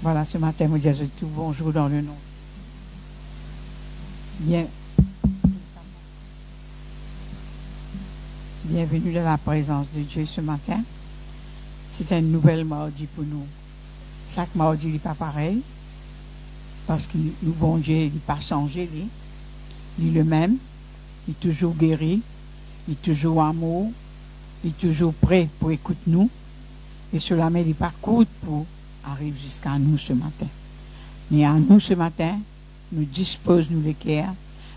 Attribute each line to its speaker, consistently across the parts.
Speaker 1: Voilà, ce matin, nous disons tout bonjour dans le nom. Bienvenue dans la présence de Dieu ce matin. C'est un nouvel mardi pour nous. Chaque mardi, il n'est pas pareil. Parce que nous, bon Dieu, il n'est pas changé. Il est le même. Il est toujours guéri. Il est toujours amour. Il est toujours prêt pour écouter nous. Et cela, mais il n'est pas court pour arriver jusqu'à nous ce matin. Mais à nous ce matin, nous disposons nous les cœurs.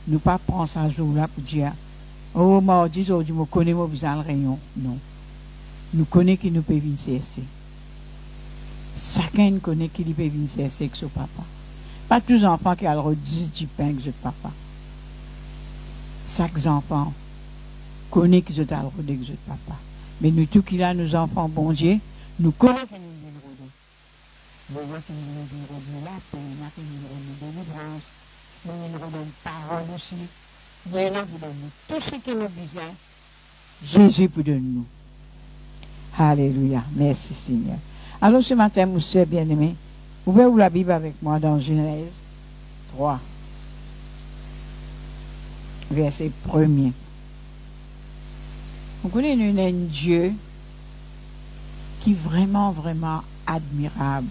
Speaker 1: Nous pas prendre ce jour-là pour dire, oh, mardi, aujourd'hui, je connais mon visage rayon. Non. Nous connaissons qui nous peut venir cesser. Chacun connaît qui peut venir cesser avec son papa. Pas tous les enfants qui ont 10 du pain que je papa. Chaque enfant connaît qu'ils ont le rodé avec le papa. Mais nous tous qui là, nos enfants, bon Dieu, nous connaissons qu'ils nous ont rodé. Nous voyons qu'ils nous ont rodé la paix, qu'ils nous ont rodé délivrance, nous nous rodé une parole aussi. Bien là, vous donnez tout ce que nous besoin. Jésus pour donner nous. Alléluia. Merci Seigneur. Alors ce matin, mon soeur bien-aimé, ouvrez-vous la Bible avec moi dans Genèse 3, verset 1er. Vous connaissez un Dieu qui est vraiment, vraiment admirable,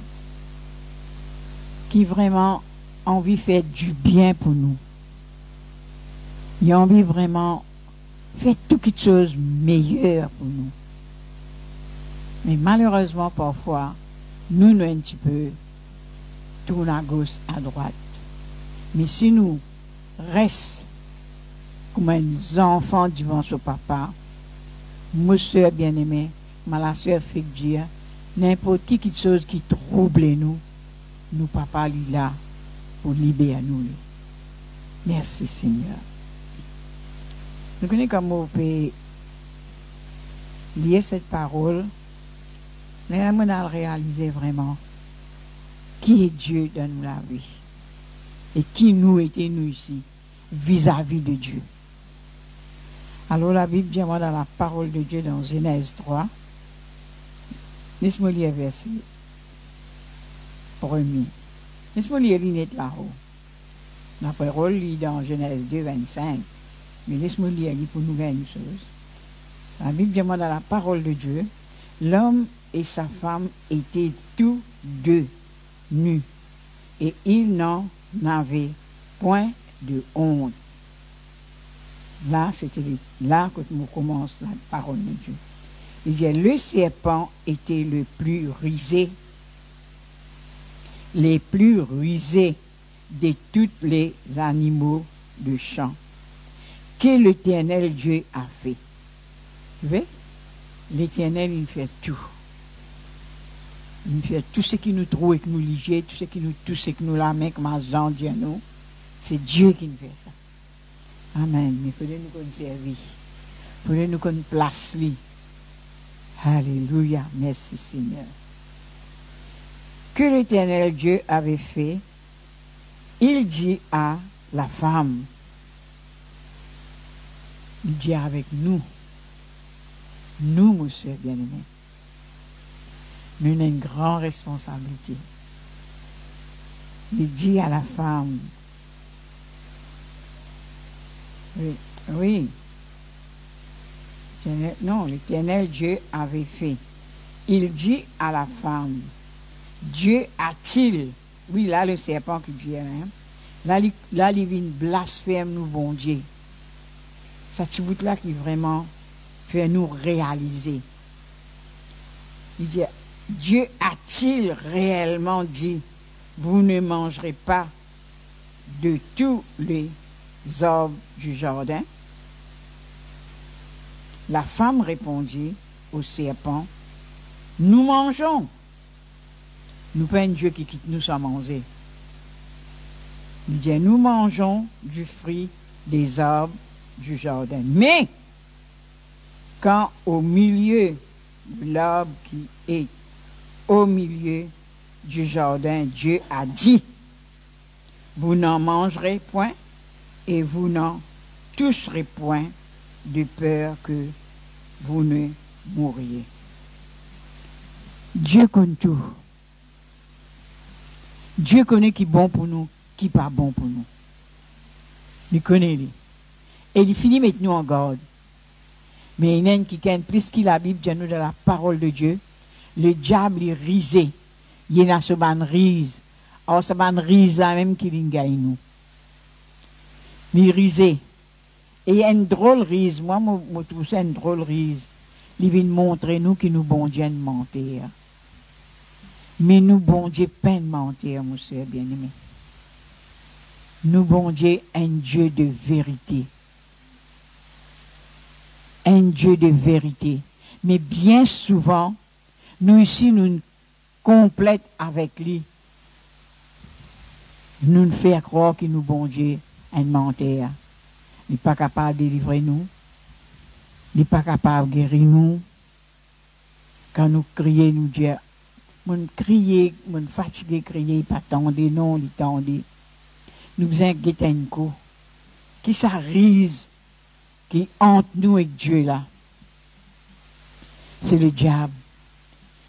Speaker 1: qui vraiment envie de faire du bien pour nous. Il a envie vraiment de faire toutes choses meilleures pour nous. Mais malheureusement, parfois, nous un petit peu tournons à gauche, à droite. Mais si nous restons comme des enfants devant son papa, ma soeur bien-aimée, ma soeur fait dire, n'importe qui chose qui trouble nous, nous papa est là pour libérer nous. Merci Seigneur. Nous connaissons comment on peut lire cette parole, mais on a réalisé vraiment qui est Dieu dans la vie et qui nous était nous ici vis-à-vis de Dieu. Alors la Bible dit moi dans la parole de Dieu dans Genèse 3, laisse-moi lire verset 1er. Laisse-moi lire l'inette là-haut. La parole lit dans Genèse 2, 25. Mais laisse-moi lire pour nous gagner une chose. La Bible dit moi dans la parole de Dieu, l'homme et sa femme étaient tous deux nus et ils n'en avaient point de honte. Là, c'était là que nous commençons la parole de Dieu. Il dit, le serpent était le plus rusé de tous les animaux de champ que l'Éternel Dieu a fait. Vous voyez? L'Éternel, il fait tout. Il fait tout ce qui nous trouve et qui nous lige, tout ce qui nous la main, comme Jean dit à nous. C'est Dieu qui nous fait ça. Amen. Mais il faut nous qu'on servir. Il faut nous qu'on place lui. Alléluia. Merci Seigneur. Que l'Éternel Dieu avait fait, il dit à la femme, il dit avec nous, mon soeur bien-aimé, nous avons une grande responsabilité. Il dit à la femme, oui. Non, l'Éternel Dieu avait fait. Il dit à la femme, Dieu a-t-il, oui, là le serpent qui dit, hein, là il vient blasphème nous, bon Dieu. Ça, petit bout là qui vraiment fait nous réaliser. Il dit, Dieu a-t-il réellement dit, vous ne mangerez pas de tous les arbres du jardin? La femme répondit au serpent, nous mangeons. Nous pas un Dieu qui quitte nous sans manger. Il dit, nous mangeons du fruit des arbres du jardin. Mais, quand au milieu de l'arbre qui est au milieu du jardin, Dieu a dit, vous n'en mangerez point et vous n'en toucherez point de peur que vous ne mouriez. Dieu connaît tout. Dieu connaît qui est bon pour nous, qui n'est pas bon pour nous. Il connaît lui. Et il finit mettre nous en garde. Mais il y en a qui connaît plus qu'il la Bible, dit nous dans la parole de Dieu. Le diable est risé. Il y a ce ban rise. Alors ce ban rise là même qui gagne nous. Il est risé. Et il y a une drôle rise. Moi, je trouve ça une drôle rise. Il vient montrer nous que nous bon Dieu de mentir. Mais nous bon Dieu peine de mentir, mon cher bien-aimé. Nous bon Dieu un Dieu de vérité. Un Dieu de vérité. Mais bien souvent, nous ici, nous complète avec lui. Nous nous faisons croire que nous, bon Dieu, un menteur. Il n'est pas capable de délivrer nous. Il n'est pas capable de guérir nous. Quand nous crions, nous disons, nous crions, nous fatigués, crier, pas tendez, non, il tendez. Nous avons un coup qui s'arrise, qui hante nous avec Dieu là. C'est le diable.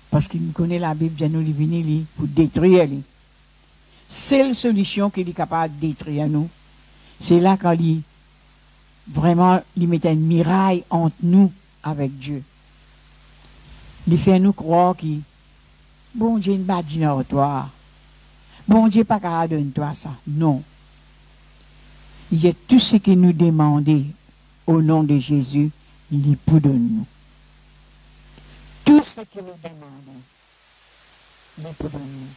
Speaker 1: Parce qu'il nous connaît la Bible, nous est venu pour détruire lui. Seule solution qu'il est capable de détruire nous, c'est là quand il vraiment il met une muraille entre nous avec Dieu. Il fait nous croire que bon Dieu ne va pas dire toi. Bon Dieu pas capable de donner toi ça. Non. Il y a tout ce qu'il nous demande au nom de Jésus, il est pour nous. Tout ce qu'il nous demande, il est pour nous.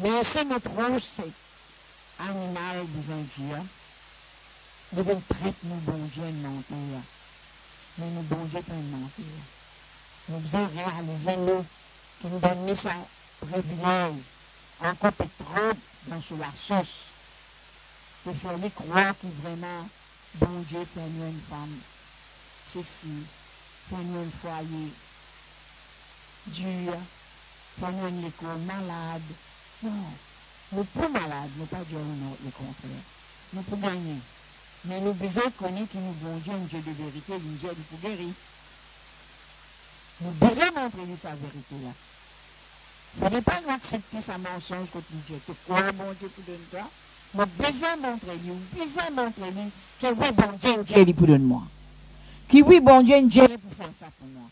Speaker 1: Mais si nous trouvons cet animal des Indiens, nous devons traiter nous bon Dieu de mentir. Mais nous bon Dieu pas de mentir. Nous devons réaliser nous qui nous donne ça privilège, encore peut trop dans sur la sauce. Il faut lui croire que vraiment, bon Dieu fait nous une femme, ceci, fait nous un foyer dur, fait nous une école malade. Non, nous ne sommes pas malades, nous ne pas dire le contraire. Nous pouvons gagner. Mais nous besoin connaître que nous bon Dieu, un Dieu de vérité, un Dieu qui peut guérir. Nous besoin montrer sa vérité là. Il ne faut pas accepter sa mensonge quand il dit, tu crois bon Dieu pour donner toi. Nous besoin montrer lui, nous besoin montrer lui que oui, bon Dieu, un Dieu pour donner moi. Que oui, bon Dieu, un Dieu pour faire ça pour moi.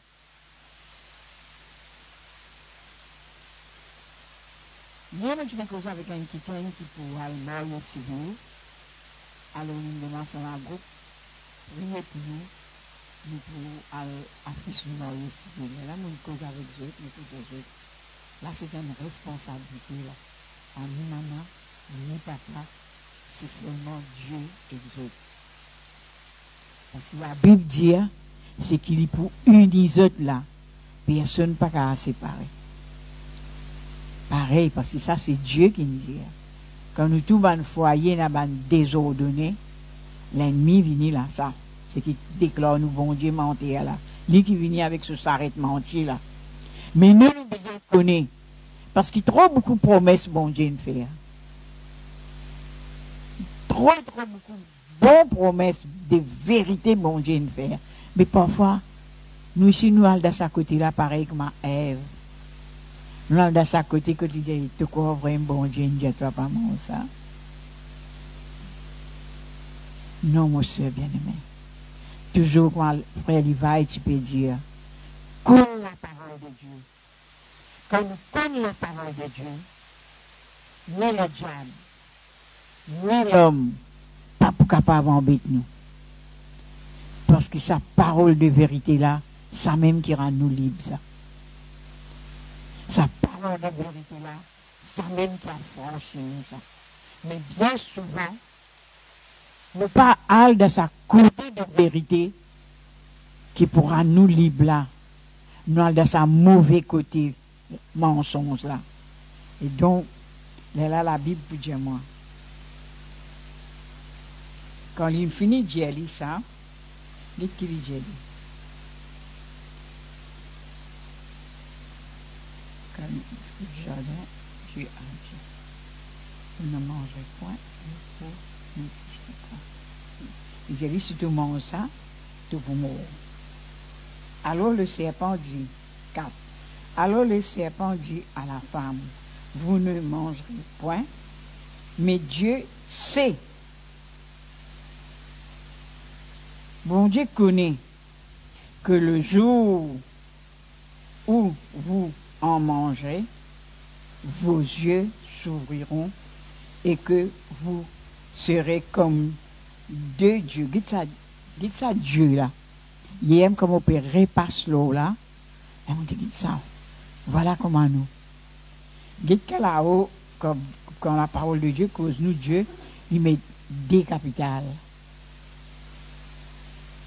Speaker 1: Hier, je me cause avec un qui pour aller marier civil. Alors, nous demandons sur un groupe, priez pour nous pour aller afficher le marier civil. Là, nous cause avec eux, nous cause avec eux. Là, c'est une responsabilité. Là. À nous, maman, ni papa, c'est seulement Dieu et Dieu. Parce que la Bible dit, c'est qu'il est pour unir les autres là. Personne n'a pas à séparer. Pareil, parce que ça, c'est Dieu qui nous dit. Quand nous trouvons un foyer, nous avons désordonné, l'ennemi vient là, ça. C'est qui déclare nous, bon Dieu, mentir là. Lui qui vient avec ce s'arrête mentir là. Mais nous, nous devons connaître. Parce qu'il y a trop beaucoup de promesses, bon Dieu, de faire. Trop beaucoup de bonnes promesses, de vérité, bon Dieu, de faire. Mais parfois, nous ici, nous allons de sa côté là, pareil comme Ève. Nous allons de sa côté, quand il dit, tu crois vraiment, bon Dieu, ne dis toi pas mon ça. Non, mon soeur bien-aimé. Toujours quand le frère Levi, tu peux dire, connais la parole de Dieu. Quand nous connaissons la parole de Dieu, ni le diable, ni l'homme, pas pour capable d'embêter nous. Parce que sa parole de vérité là, ça même qui rend nous libres, ça. Sa parole de vérité là, ça même qui a franchi nous, ça. Mais bien souvent, nous pas aller de sa côté de vérité qui pourra nous libres là. Nous allons de sa mauvais côté mensonge là. Et donc, là, la Bible peut dire moi. Quand il finit de dire ça, il dit quand le jardin, Dieu a dit, vous ne mangez point, il dit, si tu manges ça, tu vas mourir. Alors le serpent dit, 4. Alors le serpent dit à la femme, vous ne mangerez point, mais Dieu sait. Bon Dieu connaît que le jour où vous en mangerez, vos yeux s'ouvriront et que vous serez comme deux dieux. Dites ça Dieu là. Il aime comme on peut repasser l'eau là. Et on dit ça. Voilà comment nous. Dites que là-haut, quand la parole de Dieu cause nous Dieu, il met des capitales.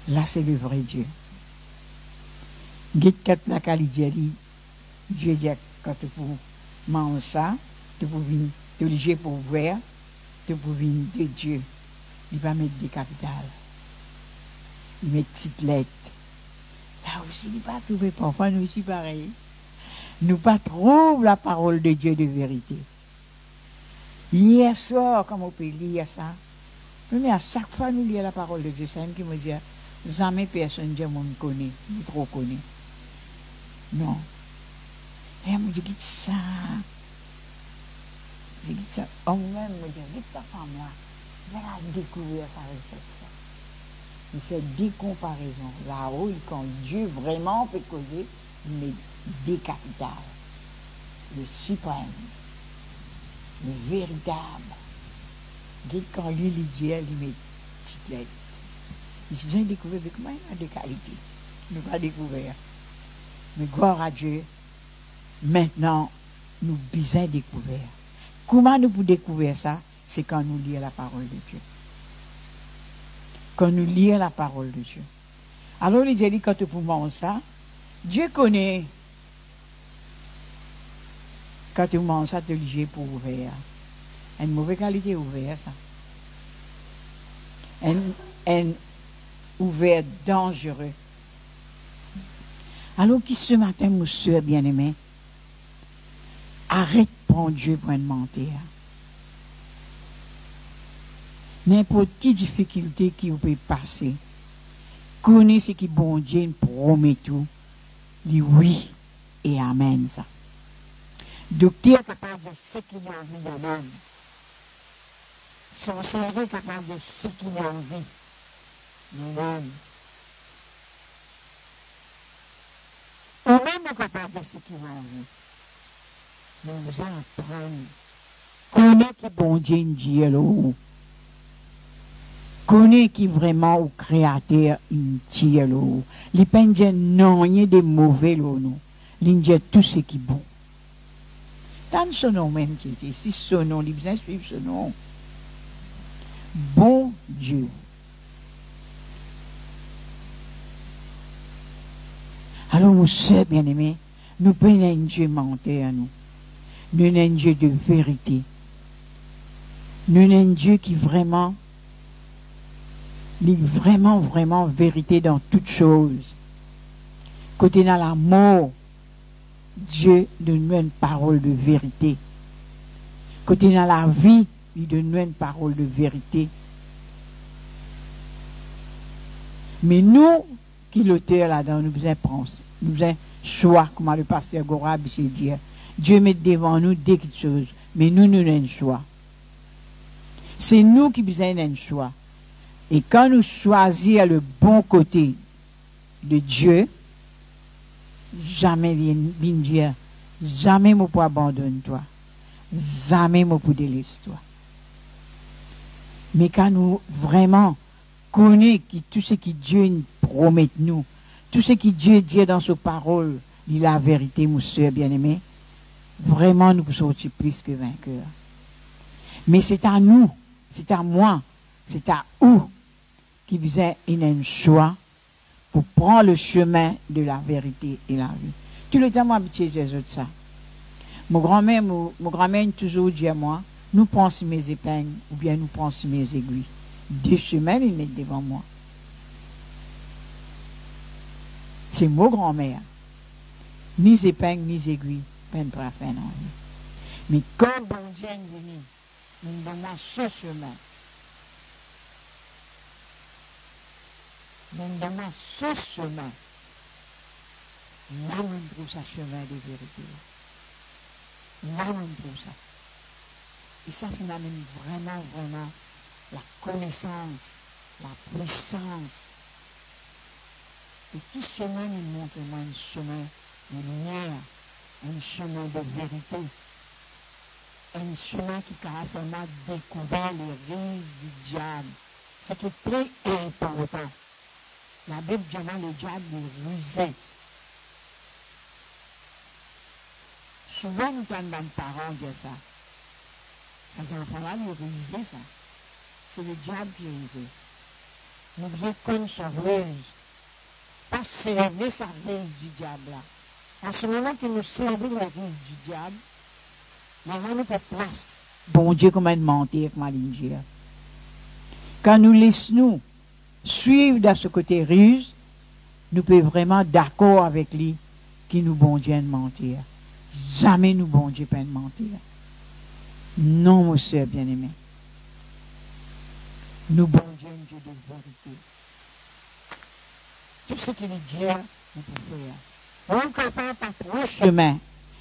Speaker 1: Là c'est le vrai Dieu. Dites que la qualité Dieu dit quand tu manges ça, tu peux venir, tu es obligé pour voir, tu peux venir de Dieu. Il va mettre des capitales. Il met des petites lettres. Là aussi, il va trouver parfois nous aussi pareil. Nous pas trouver la parole de Dieu de vérité. Hier soir, comme on peut lire ça, mais à chaque fois nous lisons la parole de Dieu, c'est un qui me dit, jamais personne Dieu me connaît, ni trop connaît. Non. Et elle me dit, dites ça. Je dis ça. On même me dit, dites ça par moi. Elle a découvert sa richesse. Il fait des comparaisons. Là-haut, quand Dieu vraiment peut causer, il met des capitales. Le suprême. Le véritable. Dès quand lui, il dit, il met petite lettre. Il s'est bien découvert avec moi, il a des qualités. Il n'a pas découvert. Mais gloire à Dieu, maintenant, nous bisons découvert. Comment nous pouvons découvrir ça? C'est quand nous lisons la parole de Dieu. Quand nous lisons la parole de Dieu. Alors, il dit, quand tu manges ça, Dieu connaît. Quand tu manges ça, tu es obligé pour ouvrir. Une mauvaise qualité ouvert, ça. Un ouvert dangereux. Alors, qui ce matin, mon soeur bien-aimé, arrête de prendre Dieu pour une mentir. N'importe quelle difficulté qui vous peut passer, connaissez ce qui bon Dieu promet tout, dit oui et amen ça. Docteur capable de ce qu'il y a envie de l'homme. Sorcellerie capable de ce qu'il y a envie de l'homme. Ou même capable de ce qu'il y a envie. Nous vous apprenons. Connaissez que bon Dieu dit alors. Connaît qui vraiment au créateur une tire l'eau. Les pendiens non, il y a des mauvais l'eau, non. L'Indien tout ce qui est bon. Tant son nom même qui était, si son nom, il besoin suivre ce nom. Bon Dieu. Alors, mon soeur bien-aimé, nous prenons un Dieu menteur à nous. Nous avons un Dieu de vérité. Nous avons un Dieu qui vraiment vraiment vérité dans toutes choses. Côté dans la mort, Dieu donne nous une parole de vérité. Côté dans la vie, il donne nous une parole de vérité. Mais nous, qui l'auteur là-dedans, nous faisons prendre, nous faisons choix, comme le pasteur Gorab s'est dit. Dieu met devant nous des choses, mais nous avons un choix. C'est nous qui faisons un choix. Et quand nous choisissons le bon côté de Dieu, jamais dire, jamais moi pour abandonner toi, jamais moi pour délaisser toi. Mais quand nous vraiment connaissons tout ce que Dieu nous promet nous, tout ce que Dieu dit dans sa parole, il la vérité, mon soeur bien-aimé, vraiment nous pouvons sortir plus que vainqueurs. Mais c'est à nous, c'est à moi, c'est à vous qui faisait un choix pour prendre le chemin de la vérité et la vie. Tout le temps, moi, habitué les autres ça. Mon grand-mère toujours dit à moi, nous prenons mes épingles ou bien nous prenons mes aiguilles. 2 semaines, ils mettent devant moi. C'est mon grand-mère. Ni épingles, ni aiguilles, peine pas faire non. Mais quand bon Dieu est venu, nous donnons ce chemin. Nous donnons ce chemin. Là, on trouve ça chemin de vérité. Là, on trouve ça. Et ça, finalement, vraiment, vraiment, la connaissance, la puissance. Et qui chemin nous montre moi un chemin de lumière, un chemin de vérité, un chemin qui a vraiment découvert les rises du diable. Ce qui est très important. La Bible dit que le diable est rusé. Souvent, nous entendons les parents dire ça. Ces enfants-là, ils sont rusés, ça. C'est le diable qui est rusé. Nous devons connaître sa ruse. Pas célébrer sa ruse du diable là. En ce moment que nous célébrons la ruse du diable, nous avons fait place. Bon Dieu, comment mentir, comment dire. Quand nous laissons suivre dans ce côté ruse, nous pouvons vraiment d'accord avec lui qui nous bon Dieu de mentir. Jamais nous bon Dieu pas de mentir. Non, mon soeur bien-aimé. Nous bon Dieu, un Dieu de vérité. Tout ce qu'il dit, nous pouvons faire. On ne peut pas trop chemin.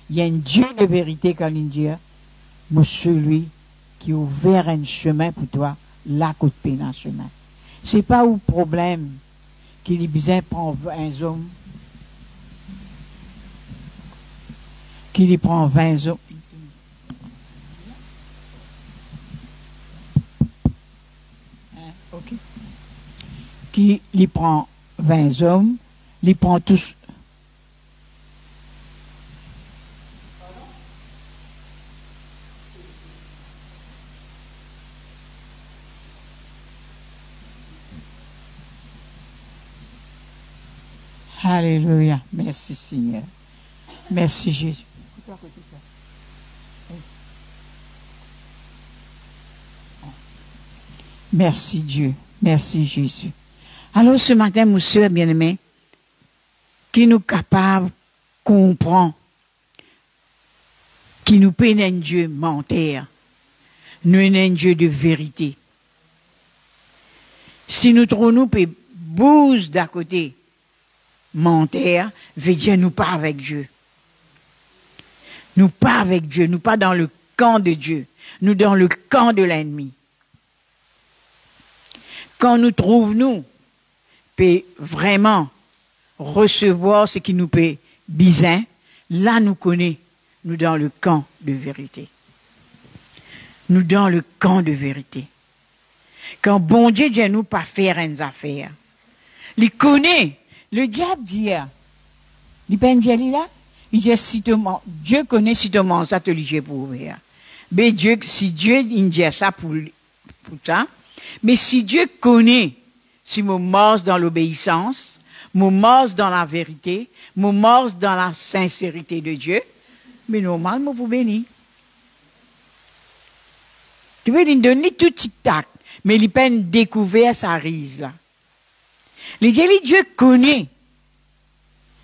Speaker 1: Il y a un Dieu de vérité quand il dit, moi, celui qui a ouvert un chemin pour toi, là, côté peine un chemin. C'est pas un problème qu'il y besoin prendre un homme, qu'il y prend 20 hommes. Ok. Qui lui prend 20 hommes, lui prend tous. Alléluia. Merci Seigneur. Merci Jésus. Merci Dieu. Merci Jésus. Alors ce matin, mon soeur bien-aimé, qui nous capable comprend, qui nous peine un Dieu menteur, nous un Dieu de vérité. Si nous trouvons nous bouge d'à côté, menteur, veut dire nous pas avec Dieu. Nous pas avec Dieu, nous pas dans le camp de Dieu, nous dans le camp de l'ennemi. Quand nous trouvons, nous, peut vraiment recevoir ce qui nous peut bizarre, là nous connaissons, nous dans le camp de vérité. Nous dans le camp de vérité. Quand bon Dieu dit nous pas faire une affaire, il connaît, le diable dit, il peut dire là, il dit si Dieu connaît si tu manges ça te lige pour ouvrir. Mais Dieu, si Dieu dit ça pour ça, mais si Dieu connaît, si je marche dans l'obéissance, je marche dans la vérité, je marche dans la sincérité de Dieu, mais normalement, vous bénir. Tu veux lui donner tout tic-tac, mais il peut découvrir sa rise là. Dieu connaît.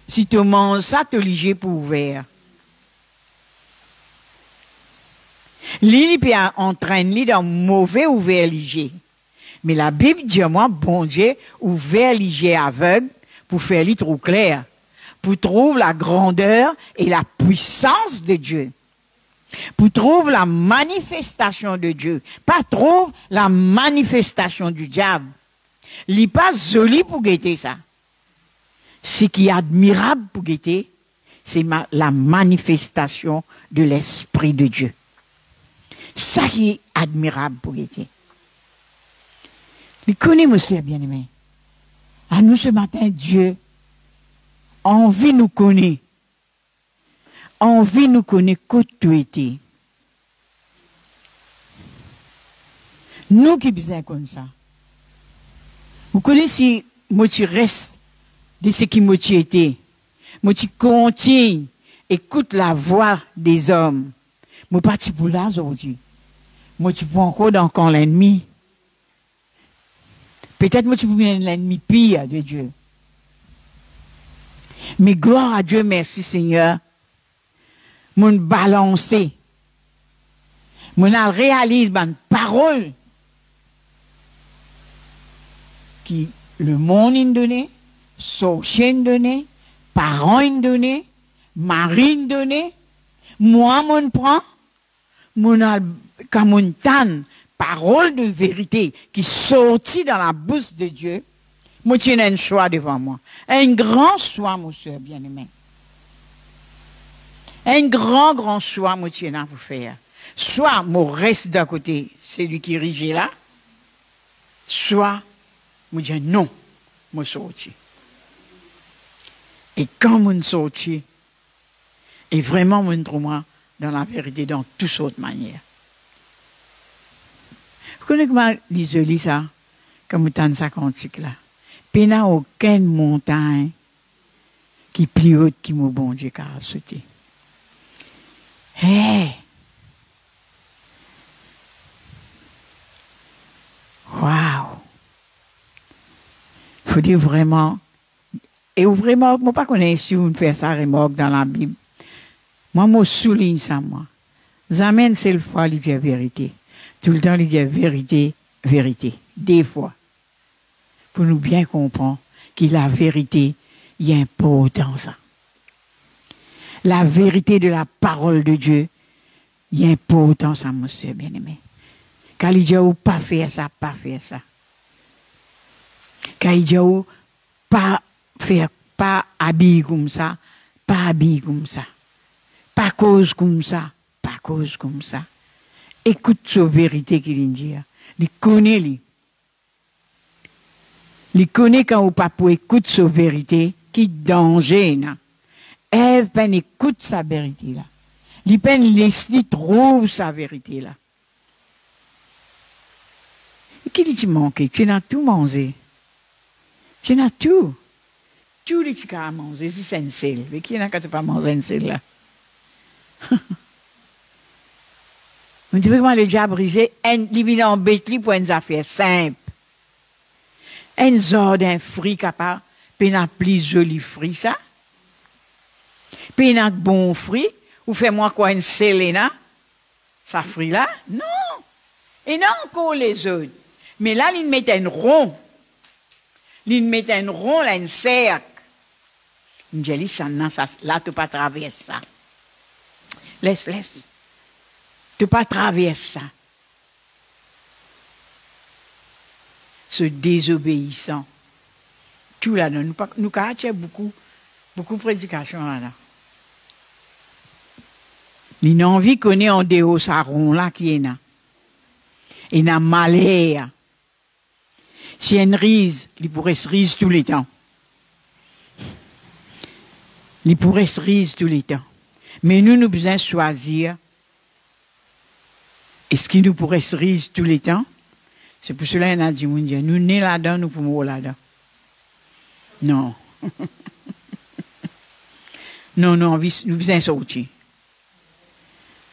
Speaker 1: Si tu manges ça, tu es obligé pour ouvrir. Il peut entraîner dans mauvais ouvert liger. Mais la Bible dit moi, bon Dieu, ouvert liger aveugle pour faire lui trop clair. Pour trouver la grandeur et la puissance de Dieu. Pour trouver la manifestation de Dieu. Pas trouver la manifestation du diable. Il n'est pas joli pour guetter ça. Ce qui est admirable pour guetter, c'est la manifestation de l'Esprit de Dieu. Ça qui est admirable pour guetter. Il connaît, monsieur bien-aimé. À nous ce matin, Dieu, envie nous connaît. Envie nous connaît que tu étais. Nous qui besoin comme ça. Vous connaissez, moi tu restes de ce qui moi tu étais. Moi tu continues, écoute la voix des hommes. Moi pas tu pour là aujourd'hui. Moi tu peux encore dans quand l'ennemi. Peut-être moi tu peux bien l'ennemi pire de Dieu. Mais gloire à Dieu, merci Seigneur. Mon balancer. Mon réalise une parole qui le monde a donné, son chien donné, parents donné, Marine donné, moi mon prend, quand mon tan, parole de vérité qui sortit dans la bouche de Dieu, moi tiens un choix devant moi. Un grand choix, mon cher bien-aimé. Un grand choix, moi tiens à vous faire. Soit moi reste d'un côté, celui qui rige là, soit moi dis non, moi sorti. Et quand moi sorti, et vraiment moi trouve moi dans la vérité dans toute autre manière. Vous connaissez comment je lis ça, comme dans sa cantique là. Puis il n'y a aucune montagne qui est plus haute que mon bon Dieu car sauté. Hey! Wow! Il faut dire vraiment, et vraiment, moi pas connais si vous faites ça remarque dans la Bible. Moi, je souligne ça, moi. Jamais c'est le fois, il dit la vérité. Tout le temps, il dit vérité, vérité. Des fois. Pour nous bien comprendre que la vérité, il y a important ça. La vérité de la parole de Dieu, il y a important ça, monsieur bien-aimé. Quand il dit pas faire ça, pas faire ça. Quand il dit pas faire, pas habiller comme ça, pas habiller comme ça. Pas cause comme ça, pas cause comme ça. Écoute sa vérité qu'il dit. Il connaît lui. Il connaît quand au papa écoute sa vérité, qui danger là. Ève peine écoute sa vérité là. Il peine Leslie trouve sa vérité là. Qu'il dit manqué, tu as tout mangé. Tu as tout. Tout les tu as mangé, c'est un sel. Mais qui n'a pas mangé un sel là? On dit comment le diable brisé, il vient en bête pour une affaire simple. Un genre d'un fruit capable, puis un plus joli fruit ça. Puis un bon fruit, ou fais-moi quoi une séléna, ça fruit là? Non. Et non encore les autres. Mais là, il met un rond. Il met un rond, là, un cercle. Il dit, ça, non, ça, là, tu ne peux pas traverser ça. Laisse. Tu ne peux pas traverser ça. Ce désobéissant. Tout là, nous avons beaucoup de prédications là. Il n'a envie qu'on ait en dehors ça rond là qui est là. Il n'a malheur. Si une rise, il pourrait se rise tous les temps. Il pourrait se rise tous les temps. Mais nous besoin choisir. Est-ce qu'il nous pourrait se rise tous les temps? C'est pour cela qu'il a dit, nous nés là-dedans, nous pouvons là-dedans. Non. Non, nous besoin sortir.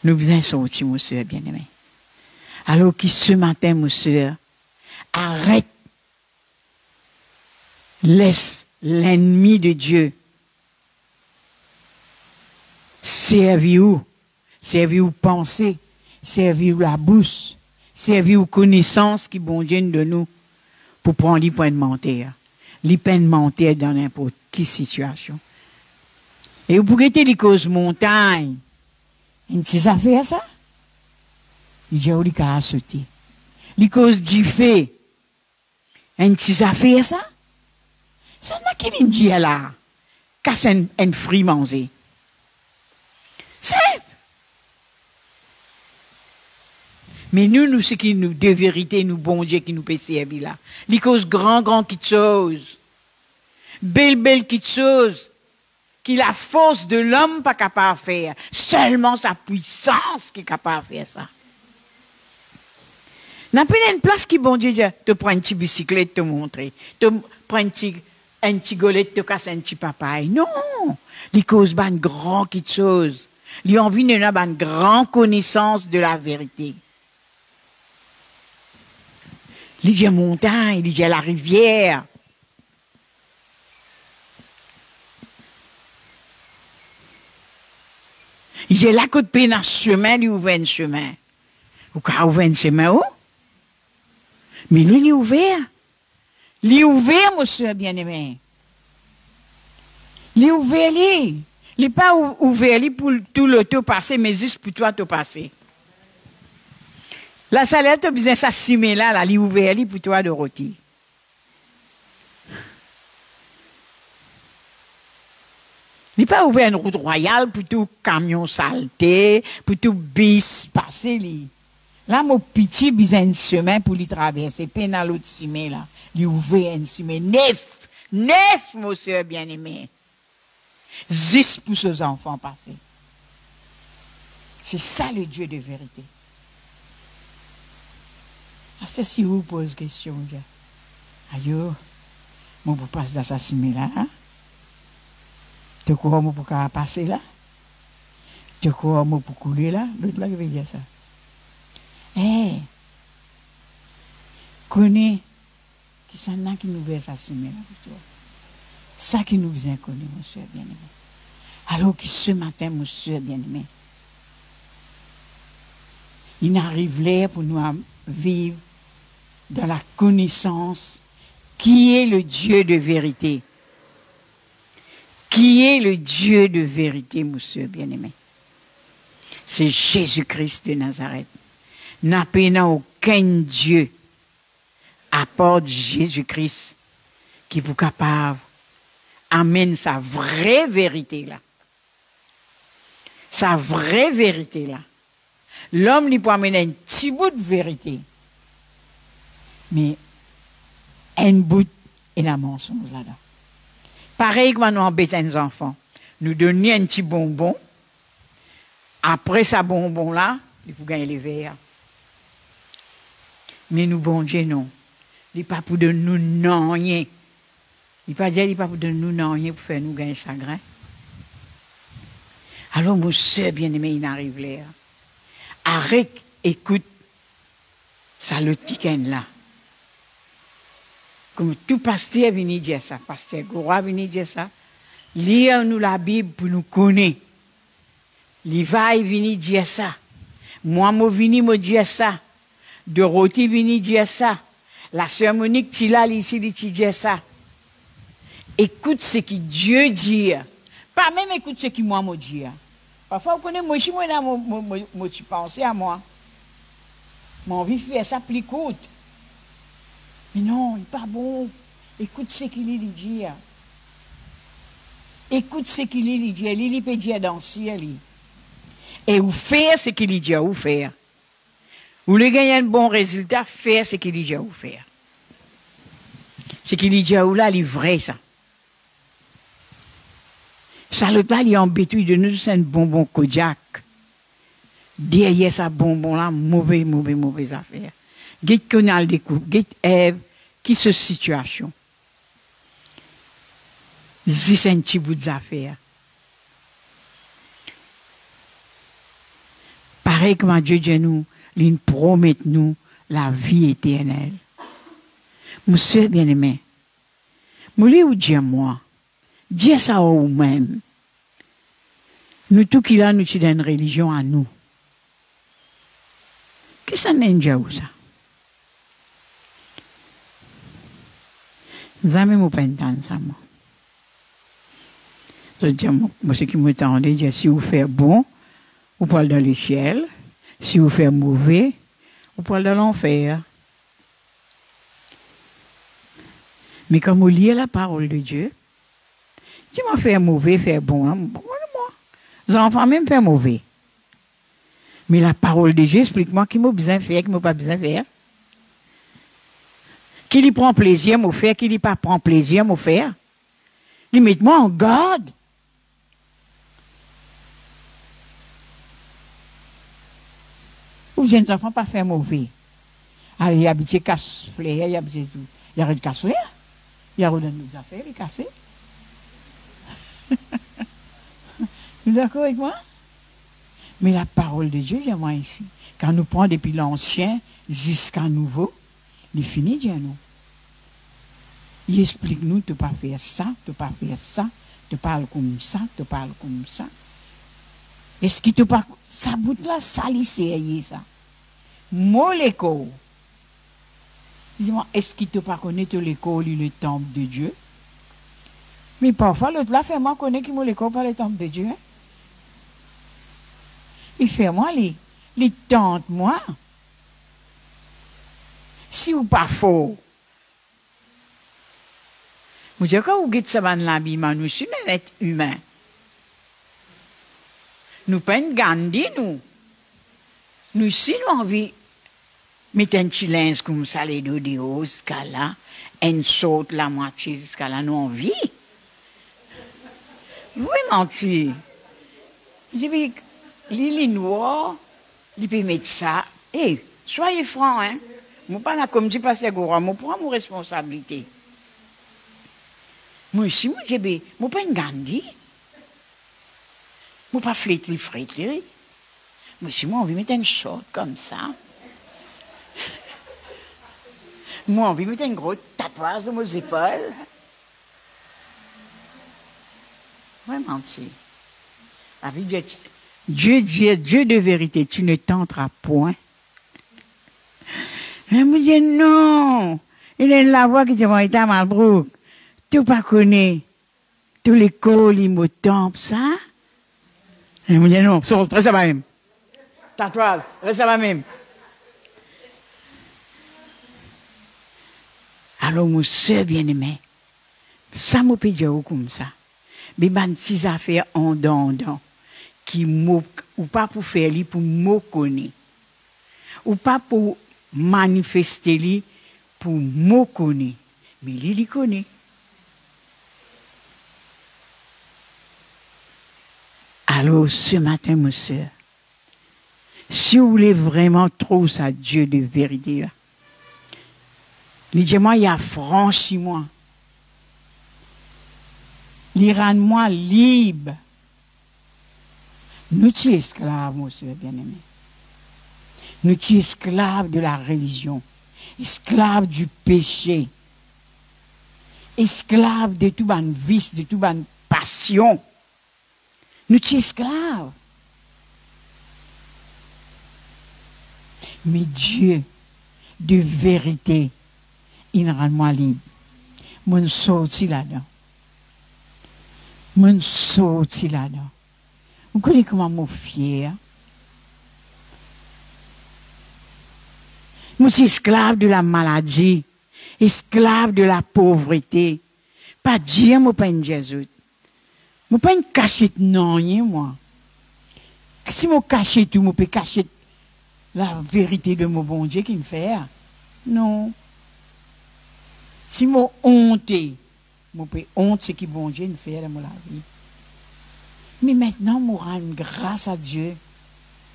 Speaker 1: Nous besoin sortir, mon soeur bien-aimé. Alors que ce matin, mon soeur, arrête. Laisse l'ennemi de Dieu servir où penser, servir où la bouche, servir où connaissance qui bon Dieu de nous pour prendre les points de mentir. Les points de mentir dans n'importe quelle situation. Et vous pouvez les causes montagne. Une petite affaire ça? Il dit, il a sauté. Les causes du fait. Une petite affaire ça? Ça n'a qu'il dit là. Casse un fruit mangé. C'est. Mais nous, ce qui nous, de vérité, nous, bon Dieu, qui nous peut servir là. Les causes grand qui chose. Belle qui chose. Qui la force de l'homme pas capable de faire. Seulement sa puissance qui est capable de faire ça. N'a pas une place qui, bon Dieu, te prends une petite bicyclette, te montrer. Te prends un petit golette, te casse un petit papaye. Non! Les causes ban grand qui chose. Les envie de n'a ban grand connaissance de la vérité. Il dit montagne, il dit la rivière. Il dit là, côté pénin chemin, il ouvre un chemin. Ou quand ouvre un chemin, où? Mais il est ouvert. Il est ouvert, monsieur bien-aimé. Il Il est ouvert, il n'est pas ouvert pour tout l'auto passer, mais juste pour toi te passer. La salaire, tu as besoin de s'assimer là, il est ouvert pour toi de rôti. Il n'est pas ouvert une route royale pour tout camion saleté, pour tout bis passer. Là, mon petit besoin une semaine pour lui traverser. Puis dans l'autre semaine, là, il ouvert une semaine. Neuf, mon soeur bien-aimé. Juste pour ces enfants passer. C'est ça le Dieu de vérité. C'est si vous posez question, aïe, mon pour passer dans sa semaine là, hein? Tu crois que je peux passer là? Tu crois que je peux couler là? L'autre là, qui veut dire ça. Eh, connais qui sont là qui nous veut assassiner là. Ça qui nous vient connaître, mon soeur bien-aimé. Alors que ce matin, mon soeur bien-aimé, il arrive l'air pour nous vivre dans la connaissance qui est le Dieu de vérité. Qui est le Dieu de vérité, mon soeur bien-aimé? C'est Jésus-Christ de Nazareth. N'a pas aucun Dieu à part Jésus-Christ qui est capable d'amener sa vraie vérité là. Sa vraie vérité là. L'homme lui peut amener un petit bout de vérité. Mais un bout et la mensonge là-dedans. Pareil que nous embêtons les enfants. Nous donnons un petit bonbon. Après ce bonbon-là, il faut gagner les verres. Mais nous, bon Dieu, non. Il n'est pas pour de nous non rien. Il n'est pas pour de nous non rien pour faire nous gagner chagrin. Alors, mon soeur bien-aimé, il arrive là. Arrête, écoute, ça le tiken là. Comme tout pasteur vient dire ça, pasteur Gora vient dire ça, lire nous la Bible pour nous connaître. Levi vient dire ça. Moi, je viens me dire ça. Dorothy vient dire ça. La sœur Monique Tila ici, dit dire ça. Écoute ce que Dieu dit. Pas même écoute ce que moi me dis. Parfois, vous connaissez, moi, je suis là, moi, tu penses à moi. Mon envie de faire ça plus court. Mais non, il n'est pas bon. Écoute ce qu'il dit. Écoute ce qu'il dit. Il peut dire dans le ciel. Et vous faire ce qu'il dit à vous faire. Vous voulez gagner un bon résultat, faire ce qu'il dit à vous faire. Ce qu'il dit à vous là, il est vrai ça. Ça le pas, il est embêté de nous, c'est un bonbon Kodiak. Derrière ça bonbon là, mauvaise affaire. Get qu'on a le découvre, get Ève, qui ce situation. C'est un petit bout d'affaires. Pareil comme Dieu dit nous, il promet nous la vie éternelle. Monsieur bien-aimé, je vous dis moi, dis ça à vous-même. Nous tout qui là, nous sommes une religion à nous. Qu'est-ce que ça n'est pas ça? Nous avons pas entendre ça, moi. Je dis, moi, ce qui m'entend, je dis, si vous faites bon, vous parlez dans le ciel. Si vous faites mauvais, vous parlez dans l'enfer. Mais quand vous lisez la parole de Dieu, tu m'as fait mauvais, faire bon, hein? Moi. Les enfants même faire mauvais. Mais la parole de Dieu explique-moi qui m'a besoin de faire, qui m'a pas besoin de faire. Qui lui prend plaisir, m'a faire, qui lui pas prend plaisir, m'a faire. Il met moi en garde. Ou jeunes enfants pas faire mauvais. Allez, il y a habité casse-fleur, il y a habité tout. Il y a de casse-fleur. Il y a de nos affaires, les casser. Vous êtes d'accord avec moi? Mais la parole de Dieu, c'est moi ici. Quand nous prenons depuis l'ancien jusqu'à nouveau, il finit, Dieu nous. Il explique nous, tu ne peux pas faire ça, tu ne peux pas faire ça, tu parles comme ça, tu parles comme ça. Est-ce que tu pas ça bout là, ça lycée, ça? Moléco. Dis-moi, est-ce que tu pas connaître l'école, le temple de Dieu? Mais parfois, l'autre là fait moi connaître qu'il m'a l'école par le temple de Dieu. Hein? Il fait moi, les tente moi. Si ou pas faux. Vous dites quand vous dites ça dans l'habillement, nous sommes des êtres humains. Nous pas une Gandhi, nous. Nous, si nous envie mettre un petit linge comme ça, les deux de haut, jusqu'à là, une saute la moitié jusqu'à là, nous envie. Oui, menti. J'ai vu, les noirs, ils peuvent mettre ça. Eh, soyez francs, hein. Moi, pas là, comme dit Pasteur Gora, moi, prends mon responsabilité. Moi, si moi, moi, pas une Gandhi. Moi, pas flétri. Moi, si moi, on veut mettre une short comme ça. Moi, on veut mettre un gros tatouage sur mes épaules. Vraiment, si. La vie de Dieu de vérité, tu ne tenteras point. Elle me dit non. Il est la voix qui dit, moi, il est à Malbrook. Tu pas connais. Tous les cols, ils me tombent, ça. Elle me dit non, reste ça même. Tatouage, reste ça même. Alors, mon soeur bien-aimé, ça m'a peut dire comme ça. Mais ben, ces affaires en don, qui ou pas pour faire li, pour me connaître. Ou pas pour manifester li, pour me connaître. Mais il connaît. Alors, ce matin, mon soeur, si vous voulez vraiment trop ça, Dieu de vérité, là, dis-moi, il a franchi moi. Il rend-moi libre. Nous sommes esclaves, mon soeur bien-aimé. Nous sommes esclaves de la religion, esclaves du péché, esclaves de tout ban vice, de tout ban passion. Nous sommes esclaves. Mais Dieu, de vérité, il rend moi libre. Mon sorti là-dedans. Mon sorti là-dedans. Vous connaissez comment je suis fier? Je suis esclave de la maladie, esclave de la pauvreté. Pas dire, je ne suis pas une Jésus. Je ne suis pas une cachette, non, moi. Si je cache tout, je peux cacher la vérité de mon bon Dieu qui me fait. Non. Si je honte, je peux honte ce que bon Dieu me fait dans ma vie. Mais maintenant, je rends grâce à Dieu.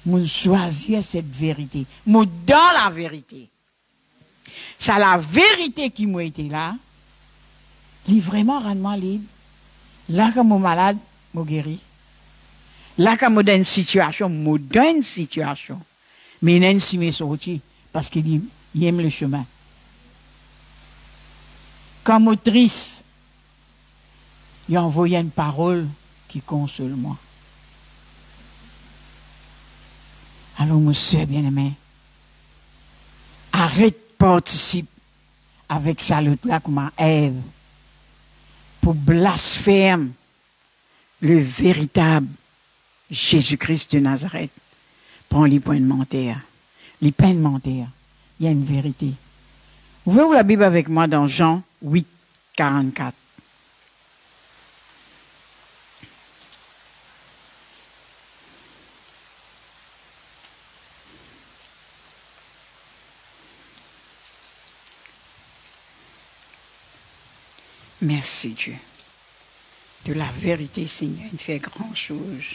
Speaker 1: Je choisir cette vérité. Je dans la vérité. C'est la vérité qui m'a été là. Qui vraiment rend moi libre. Là, quand je suis malade, je guéris. Là, quand je suis dans une situation, je dans une situation. Mais il y a une si sorti parce qu'il aime le chemin. Quand je suis triste, il a envoyé une parole qui console moi. Alors, monsieur bien-aimé, arrête de participer avec ça l'autre là comme Ève pour blasphémer le véritable Jésus-Christ de Nazareth. Prends les points de mentir. Les peines de mentir. Il y a une vérité. Ouvrez la Bible avec moi dans Jean 8, 44. Merci Dieu. De la vérité, Seigneur, il fait grand chose.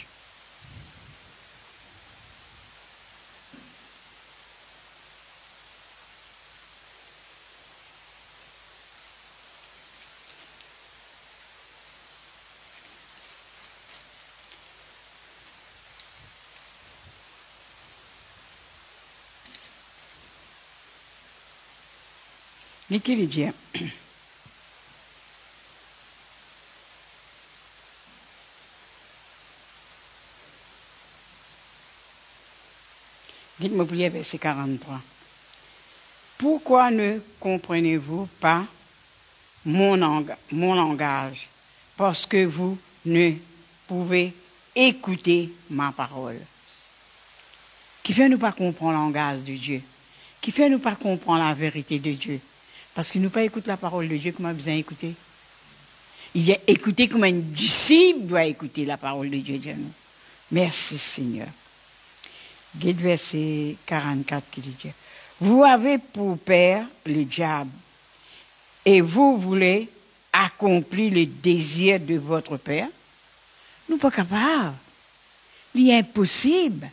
Speaker 1: Mais qu'il est dit, dites-moi prier verset 43. Pourquoi ne comprenez-vous pas mon langage?
Speaker 2: parce que vous ne pouvez écouter ma parole. Qui fait nous pas comprendre le langage de Dieu. Qui fait nous pas comprendre la vérité de Dieu. Parce que nous pas écouter la parole de Dieu, comment besoin d'écouter? Il a écouté comme un disciple doit écouter la parole de Dieu. Merci Seigneur. Guide verset 44 qui dit, vous avez pour père le diable et vous voulez accomplir le désir de votre père. Nous ne sommes pas capables. Il est impossible.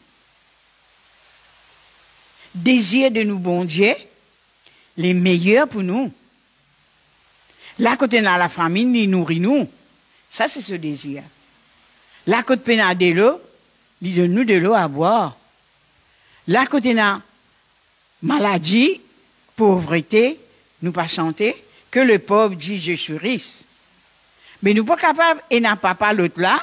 Speaker 2: Désir de nous, bon Dieu, les meilleurs pour nous. Là, quand on a la famine, il nourrit nous. Ça, c'est ce désir. Là, quand on a de l'eau, il donne nous de l'eau à boire. Là, quand on a maladie, pauvreté, nous pas chanter, que le pauvre dit je suis riche. Mais nous pas capables, et n'a pas l'autre là,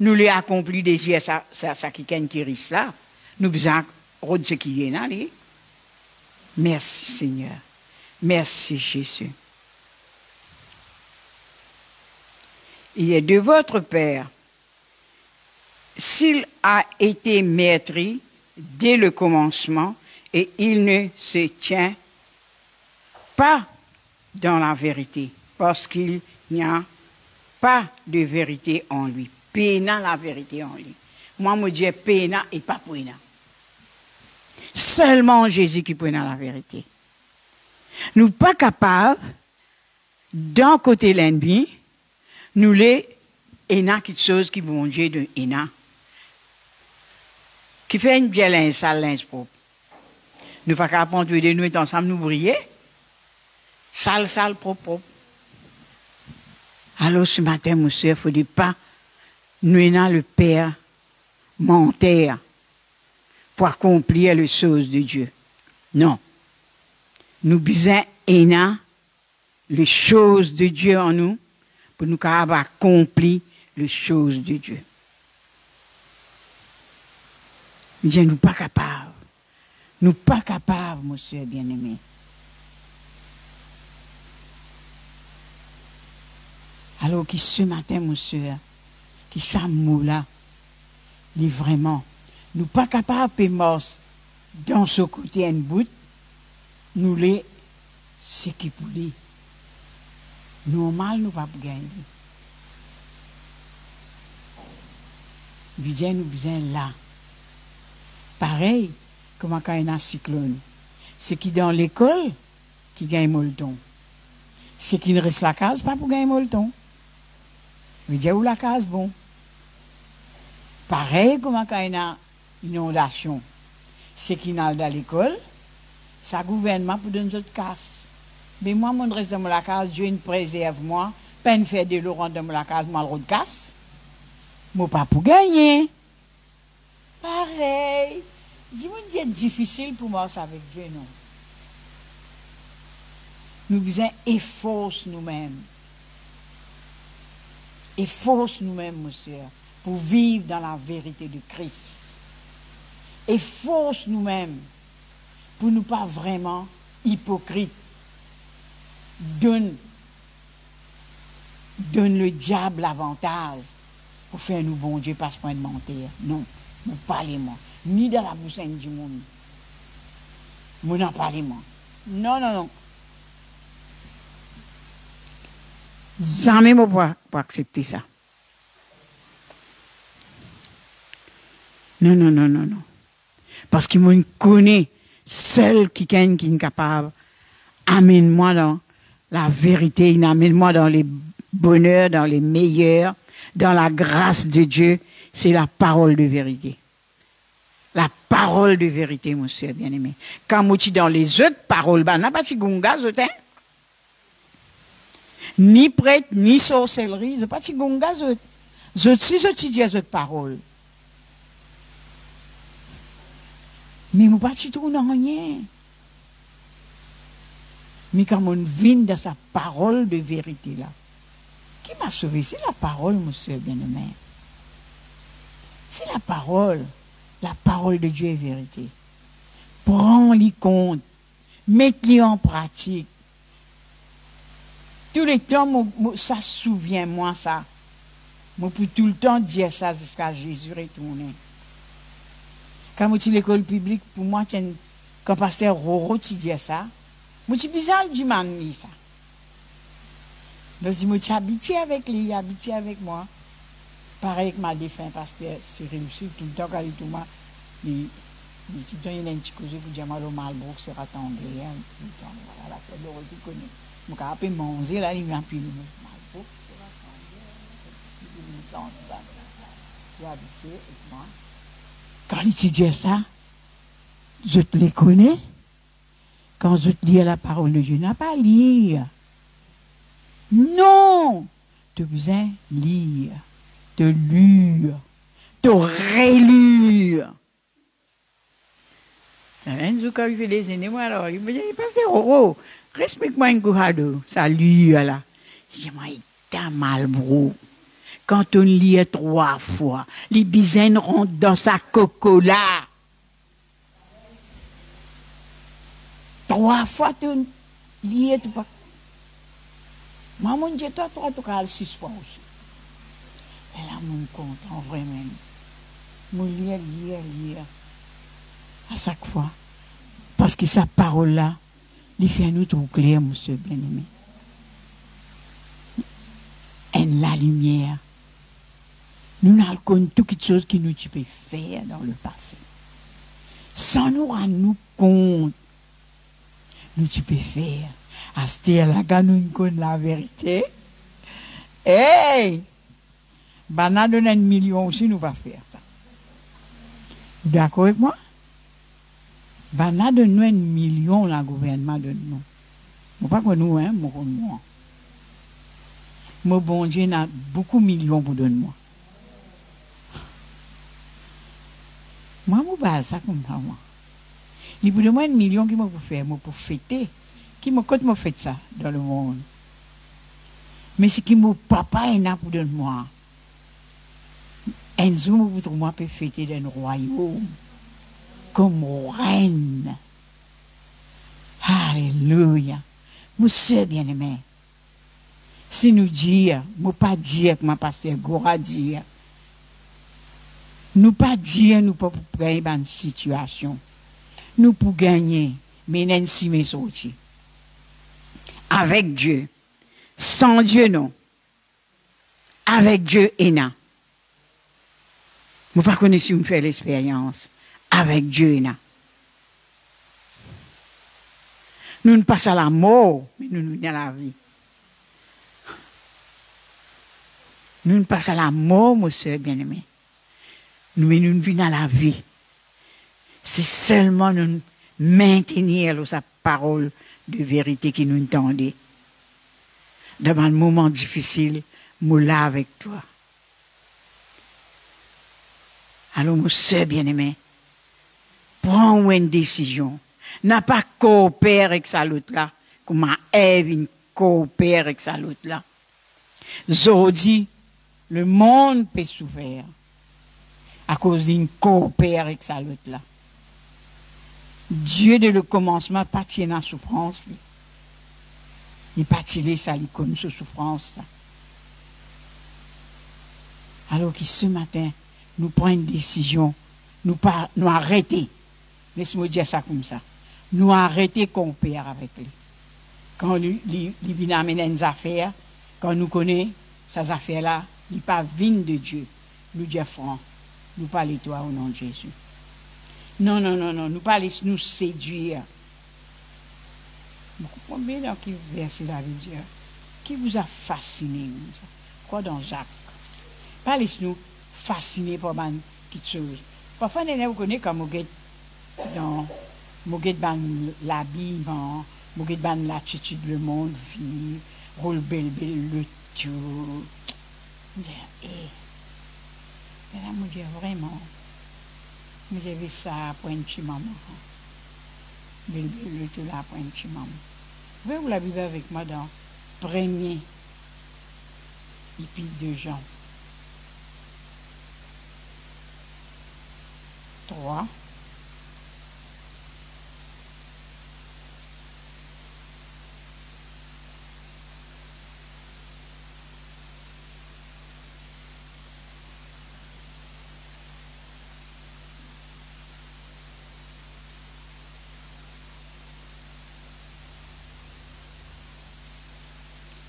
Speaker 2: nous les accompli désir, ça qui est riche là. Nous besoin de ce qui est là. Merci Seigneur. Merci Jésus. Il est de votre Père. S'il a été meurtri dès le commencement et il ne se tient pas dans la vérité, parce qu'il n'y a pas de vérité en lui. Pénant la vérité en lui. Moi, je dis pénant et pas pénant. Seulement Jésus qui pénant la vérité. Nous pas capables, d'un côté l'ennemi, nous les éna quelque chose qui vont Dieu de éna. Qui fait une bien linge sale, linge propre. Nous pas capables de nous être ensemble, nous briller. Sale, propre. Alors ce matin, mon soeur, il ne faudrait pas nous éna le Père menteur pour accomplir les choses de Dieu. Non. Nous besoin éna les choses de Dieu en nous pour nous accomplir les choses de Dieu. Nous ne sommes pas capables. Nous ne sommes pas capables, monsieur bien-aimé. Alors que ce matin, monsieur, qui s'amoule là, il est vraiment, nous ne sommes pas capables de mort dans ce côté en bout, nous les, ce qui pour lui. Normal, nous ne pouvons pas gagner. Nous besoin là. Pareil, comme quand il y a un cyclone. Ceux qui dans l'école, qui gagnent molleton. Ceux qui ne restent la case, pas pour gagner molleton. Mais dire où la case, bon. Pareil, comme quand il y a une inondation. Ceux qui n'ont dans l'école, ça gouvernement pour donner autres casse. Mais moi, mon reste dans la case, Dieu me préserve moi, peine faire de l'eau dans la case, moi, le casse. Moi, pas pour gagner. Pareil. Dis-moi, c'est difficile pour moi, ça avec Dieu, non. Nous besoin efforce nous-mêmes. Efforce nous-mêmes, monsieur, pour vivre dans la vérité de Christ. Efforce nous-mêmes pour ne pas vraiment hypocrite. Donne le diable l'avantage pour faire nous bon Dieu, pas ce point de mentir. Non. Vous parlez-moi. Ni dans la bouche du monde. Vous n'en parlez-moi. Non. Jamais je ne peux accepter ça. Non. Parce qu'il me connaît, seul qui est capable, amène-moi dans la vérité, il amène-moi dans les bonheurs, dans les meilleurs, dans la grâce de Dieu. C'est la parole de vérité. La parole de vérité, mon cher bien-aimé. Quand moi, tu dans les autres paroles, bah, n'a pas de gonga, ni prêtre, ni sorcellerie, n'a pas de gonga, si je dis les autres paroles. Mais moi, pas de tout, non, rien. Mais quand on vient dans sa parole de vérité, là, qui m'a sauvé? C'est la parole, mon cher bien-aimé. C'est la parole. La parole de Dieu est vérité. Prends-les compte. Mets-les en pratique. Tous les temps, ça souvient moi ça.
Speaker 1: Moi, pour tout le temps dire ça jusqu'à Jésus retourner. Quand je suis à l'école publique, pour moi, quand pasteur Roro dit ça, je suis bizarre du mani ça. Donc, je suis habitué avec lui, habitué avec moi. Pareil que ma défunt pasteur Cyril, tout le temps quand il est tout moi, tout le temps il a un petit cousin pour dire le Malbrook sera tangué. Tout le temps, voilà, la fête de Roro, tu connais. Je suis appelé manger, là, il vient plus le Malbrook sera tangué. Il me sent ça. Je suis habitué avec moi. Quand il dit ça, je te les connais. Quand je te lis la parole de Dieu, n'a pas à lire. Non! Tu as besoin de lire, de lire, de relire. Un jour, quand il fait des années, moi, alors, il me dit, pasteur Roro, respecte-moi un coup, ça lit, là. Je dis, moi, il t'a mal, bro. Quand on lit 3 fois, les bisaines rentrent dans sa cocola. 3 fois, tu lis, tu pas. Moi, mon Dieu, toi, tu as 6 fois aussi. Et là, mon content, vraiment. Mon lire. À chaque fois. Parce que sa parole-là, il fait nous tout clair, monsieur bien-aimé. Et la lumière. Nous n'avons connu toutes choses qui nous peut faire dans le passé. Sans nous rendre compte, nous tu peux faire. À ce là quand nous connaissons la vérité, hey! Bana donne 1 million aussi, nous va faire ça. Vous êtes d'accord avec moi? Bana donne 1 million, le gouvernement donne nous. Nous pas que nous, hein, moi. Mon bon Dieu a beaucoup de millions pour donner moi. Moi, je ne ça comme ça, moi. Il y a moins 1 million qui m'a faire, pour fêter. Qui m'a fait ça dans le monde. Mais c'est qui mon papa est là pour donner moi. Un jour, pour moi, peut fêter dans le royaume. Comme reine. Alléluia. Monsieur bien-aimé. Si nous disons, nous pas dire que ma pasteur Gora dire. Nous pas dire, nous pas pour gagner une situation. Nous pour gagner, mais Nancy m'est sorti. Avec Dieu. Sans Dieu, non. Avec Dieu, et non. Nous pas connaissons si nous fait l'expérience. Avec Dieu, et non. Nous ne passons à la mort, mais nous nous dans la vie. Nous ne passons à la mort, mon soeur bien-aimé. Mais nous vivons dans la vie. C'est seulement nous maintenir sa parole de vérité qui nous entendait. Dans un moment difficile, nous là avec toi. Alors, mon soeur bien-aimé, prends une décision. N'a pas coopéré avec ça l'autre là, comme Ève coopère avec ça l'autre là. Aujourd'hui, le monde peut souffrir à cause d'une coopère avec ça l'autre là. Dieu de le commencement partit dans la souffrance. Il partit ça, il connaît sa souffrance. Alors que ce matin, nous prenons une décision, nous arrêter. Laisse-moi dire ça comme ça. Nous arrêter qu'on perd avec lui. Quand il vient amener des affaires, quand nous connaissons ces affaires-là, il n'est pas vigne de Dieu. Nous disons franc, nous parlons toi au nom de Jésus. Non, nous pas laisser nous séduire. Vous comprenez dans qui verset la Bible qui vous a fasciné? Quoi dans Jacques? Pas laisser nous fasciner par une petite chose. Parfois, vous connaissez comme vous êtes dans l'habillement, vous êtes dans l'attitude, le monde vit, roule belle, le tout. Et là, je dis vraiment. Mais j'ai vu ça pour un petit moment. Le tout là pour un petit moment. Vous pouvez vous la vivre avec moi dans premier Épître de Jean 3.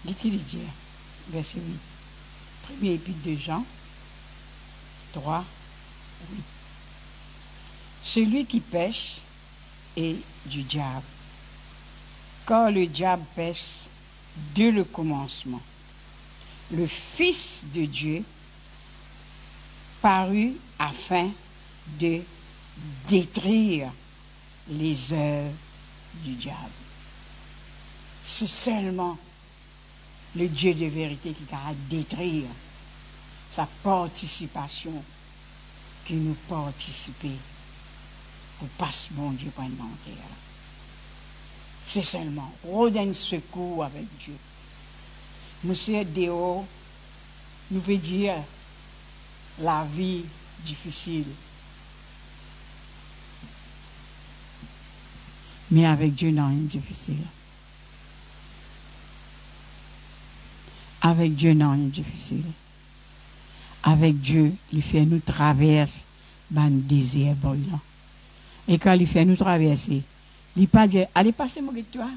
Speaker 1: L'utilise verset 8. Premier épître de Jean 3, 8. Celui qui pêche est du diable, car le diable pêche dès le commencement. Le Fils de Dieu parut afin de détruire les œuvres du diable. C'est seulement le Dieu de vérité qui va détruire sa participation qui nous participer pour passer mon Dieu pour une terre. C'est seulement redonner secours avec Dieu. Monsieur Déo nous peut dire la vie difficile. Mais avec Dieu, non, rien de difficile. Avec Dieu, non, rien de difficile. Avec Dieu, il fait nous traverser dans le désert brûlant. Et quand il fait nous traverser, il ne pas dire, allez passer moi avec toi.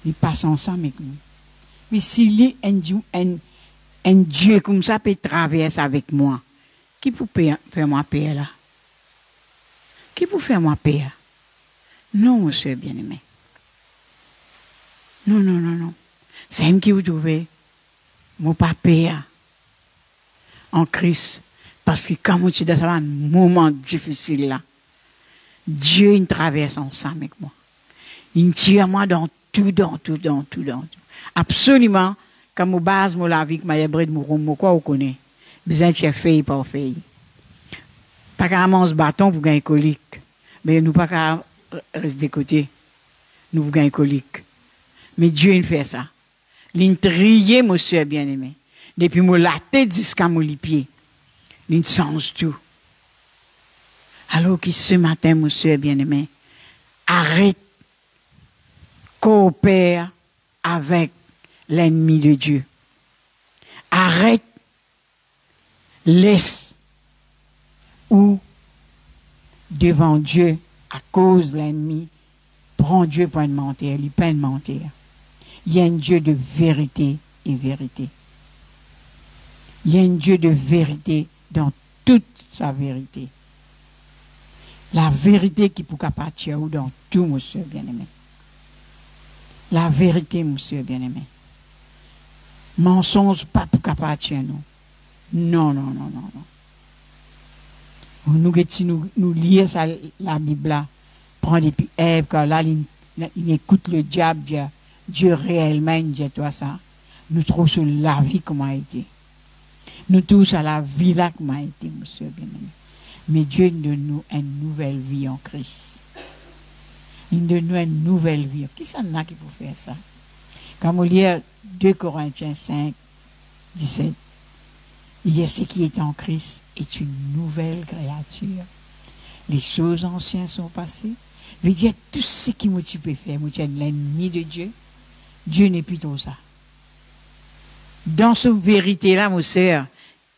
Speaker 1: Il passe ensemble avec nous. Mais s'il est un Dieu comme ça peut traverser avec moi, qui peut faire moi paix là? Qui peut faire moi paix? Non, monsieur bien-aimé. Non, non, non, non. C'est un qui vous trouvez, mon papa en Christ. Parce que quand je suis dans un moment difficile là, Dieu il traverse ensemble avec moi. Il tire moi dans tout. Absolument, quand je base la vie, que je suis quoi vous connaissez? Besoin de faire par faire. Pas qu'à manger bâton pour gagner colique. Mais nous pas qu'à rester de côté. Nous pour gagner colique. Mais Dieu il fait ça. Il trie, monsieur bien-aimé. Depuis mon la tête jusqu'à mon pied. Il change tout. Alors que ce matin, monsieur bien-aimé, arrête, coopère avec l'ennemi de Dieu. Arrête, laisse, ou devant Dieu, à cause de l'ennemi, prends Dieu pour une mentir, il peut mentir. Il y a un Dieu de vérité et vérité. Il y a un Dieu de vérité dans toute sa vérité. La vérité qui peut partir dans tout, monsieur bien-aimé. La vérité, monsieur bien-aimé. Mensonge pas pour partir nous. Non. Nous lions ça, la Bible là, prendre depuis Ève, quand là, il écoute le diable, Dieu réellement, dit toi ça. Nous trouvons sur la vie comment a été. Nous trouvons à la vie là comment a été, monsieur bien-aimé. Mais Dieu donne nous une nouvelle vie en Christ. Il donne nous une nouvelle vie. Qui s'en a qui peut faire ça? Quand on lit 2 Corinthiens 5, 17, il dit ce qui est en Christ est une nouvelle créature. Les choses anciennes sont passées. Il veut dire tout ce qui tu peux faire. Moi, tu es l'ennemi de Dieu. Dieu n'est plus tout ça. Dans cette vérité-là, mon sœur,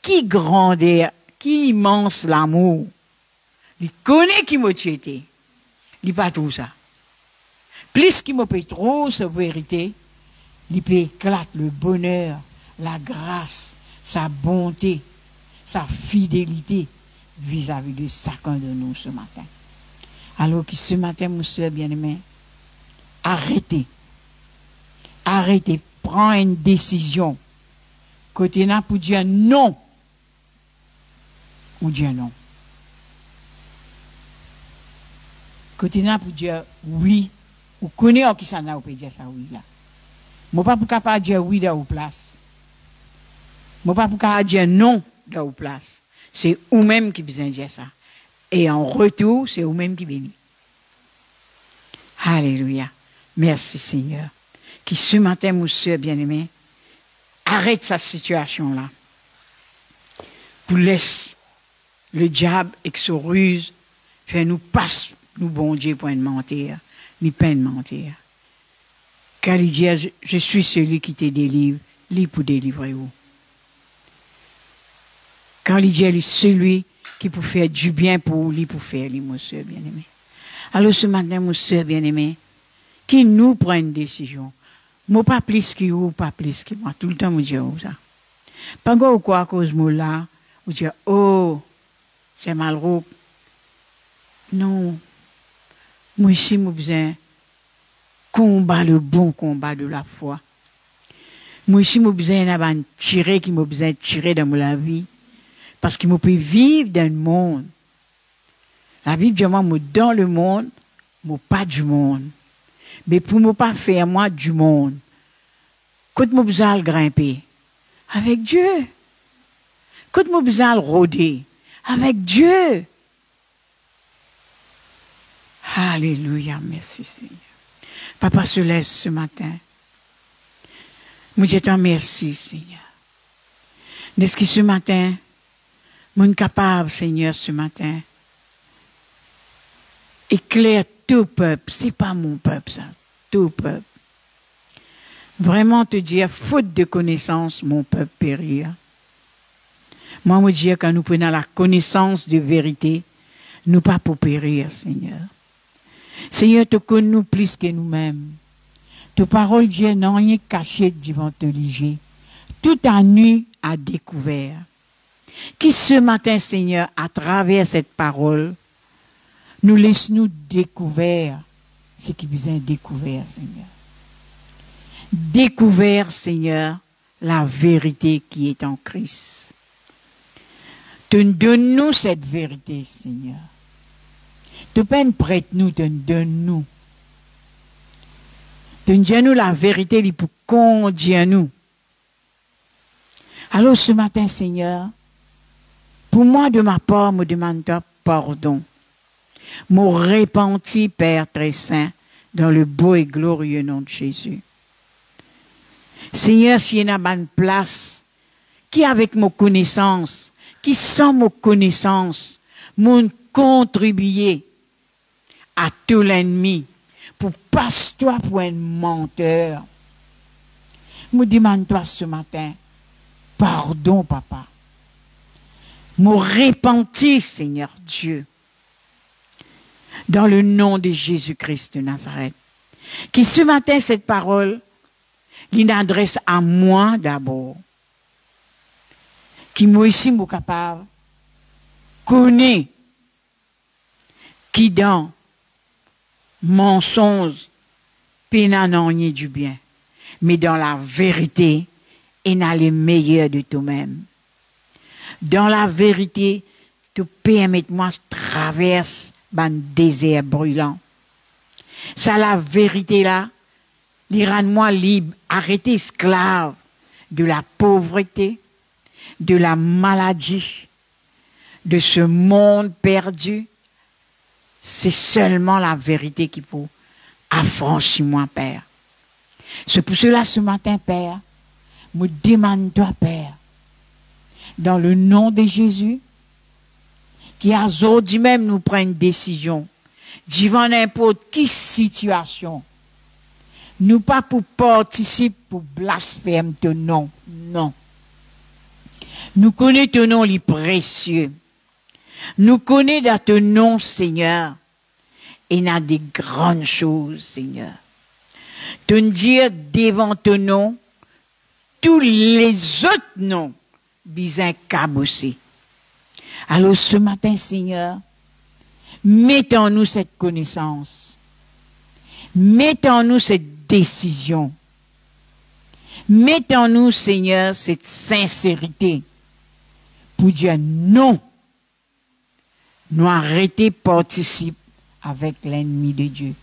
Speaker 1: qui grandeur, qui immense l'amour. Il connaît qui m'a été. Il pas tout ça. Plus qu'il m'a fait trop cette vérité, il peut éclater le bonheur, la grâce, sa bonté, sa fidélité vis-à-vis de chacun de nous ce matin. Alors que ce matin, mon soeur bien-aimé, arrêtez, prends une décision. Côté là pour dire non, ou dire non. Côté là pour dire oui, ou connaître qui ça n'a pas dire ça oui là. Moi pas pour capable dire oui dans vos place. Moi pas pour capable dire non dans vos place. C'est vous-même qui besoin dire ça. Et en retour, c'est vous-même qui bénit. Alléluia. Merci Seigneur. Qui ce matin, mon soeur bien-aimé, arrête cette situation-là. Pour laisser le diable et son ruse faire nous passer, nous bon Dieu pour une mentir, ni pas une mentir. Car il dit, je suis celui qui te délivre, lui pour délivrer vous. Car il dit, celui qui peut faire du bien pour lui, pour faire lui, mon soeur bien-aimé. Alors ce matin, mon soeur bien-aimé, qui nous prend une décision.
Speaker 2: Moi, pas plus que vous, pas plus que moi. Tout le temps, je dis ça. Pas encore quoi à cause de moi là, je dis, oh, c'est malheureux. Non. Moi ici, j'ai besoin combat le bon combat de la foi. Moi ici, j'ai besoin d'un tirer qui m'a besoin de tirer dans la vie. Parce qu'il me peut vivre dans le monde. La Bible dit, moi, dans le monde, moi pas du monde. Mais pour ne pas faire moi du monde, quand moi besoin de grimper, avec Dieu. Quand moi besoin de rôder, avec Dieu. Alléluia, merci Seigneur. Papa se laisse ce matin. Moi, je te remercie, Seigneur. De ce qui ce matin, mon capable, Seigneur, ce matin, éclaire tout peuple. C'est pas mon peuple, ça. Tout peuple. Vraiment te dire, faute de connaissance, mon peuple périr. Moi, me dire, quand nous prenons la connaissance de vérité, nous pas pour périr, Seigneur. Seigneur, te connais nous plus que nous-mêmes. Ta parole, Dieu, n'a rien caché devant te liger. Tout à nu à découvert. Qui ce matin, Seigneur, à travers cette parole, nous laisse-nous découvrir ce qui vous a découvert, Seigneur. Découvert, Seigneur, la vérité qui est en Christ. Donne-nous cette vérité, Seigneur. Te peine prête-nous, donne-nous. Donne-nous la vérité pour conduire nous. Alors ce matin, Seigneur, pour moi, de ma part, me demande pardon. Me repentis, Père très saint, dans le beau et glorieux nom de Jésus. Seigneur, s'il y a une place, qui avec mon connaissance, qui sans mon connaissance, m'ont contribué à tout l'ennemi, pour passe-toi pour un menteur. Me demande-toi ce matin, pardon, papa. Me repentis, Seigneur Dieu, dans le nom de Jésus-Christ de Nazareth. Qui ce matin, cette parole, il adresse à moi d'abord. Qui moi ici, moi capable, connaît, qui dans mensonge, pénanonier du bien, mais dans la vérité, et dans les meilleurs de toi-même. Dans la vérité, tu permets-moi traverser un désert brûlant. Ça, la vérité là, rend-moi libre, arrêter esclave de la pauvreté, de la maladie, de ce monde perdu. C'est seulement la vérité qui peut affranchir moi, Père. C'est pour cela, ce matin, Père, me demande-toi, Père, dans le nom de Jésus, qui a aujourd'hui même nous prend une décision, devant n'importe quelle situation, nous pas pour participer, pour blasphémer ton nom, non. Nous connaissons ton nom, les précieux. Nous connaissons dans ton nom, Seigneur, et dans des grandes choses, Seigneur. Te dire devant ton nom, tous les autres noms, bisins cabossés. Alors ce matin, Seigneur, mettons-nous cette connaissance. Mettons-nous cette décision. Mettons-nous, Seigneur, cette sincérité pour dire non. Nous arrêter participer avec l'ennemi de Dieu.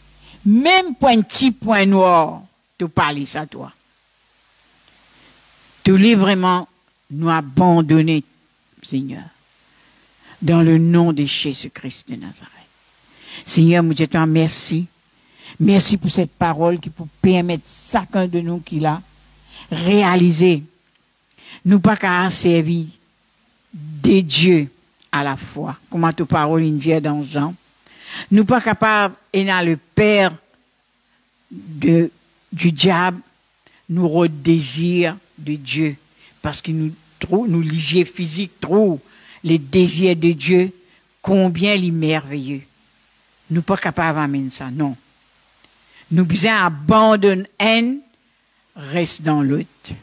Speaker 2: Même pour un petit point noir, tu parles ça toi. Tu voulais vraiment nous abandonner, Seigneur, dans le nom de Jésus-Christ de Nazareth. Seigneur, je te remercie. Merci pour cette parole qui peut permettre chacun de nous qui l'a réalisé. Nous pas qu'à servir des dieux à la fois, comme ta parole dit dans Jean. Nous pas capables, et dans le père du diable, nous redésir de Dieu, parce que nous ligions physique trop les désirs de Dieu, combien il est merveilleux. Nous pas capables d'amener ça, non. Nous besoin abandonner haine
Speaker 1: reste dans l'autre.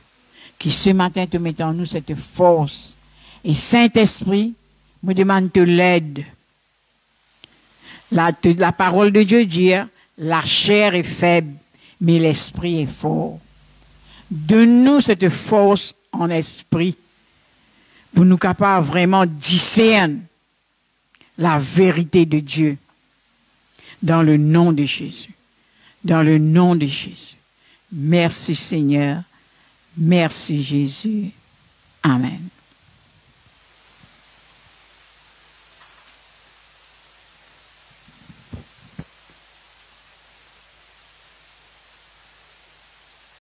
Speaker 1: Qui ce matin te met en nous cette force. Et Saint-Esprit, me demande de l'aide. La parole de Dieu dit, la chair est faible, mais l'esprit est fort. Donne-nous cette force en esprit pour nous capables vraiment discerner la vérité de Dieu dans le nom de Jésus. Dans le nom de Jésus. Merci Seigneur. Merci Jésus. Amen.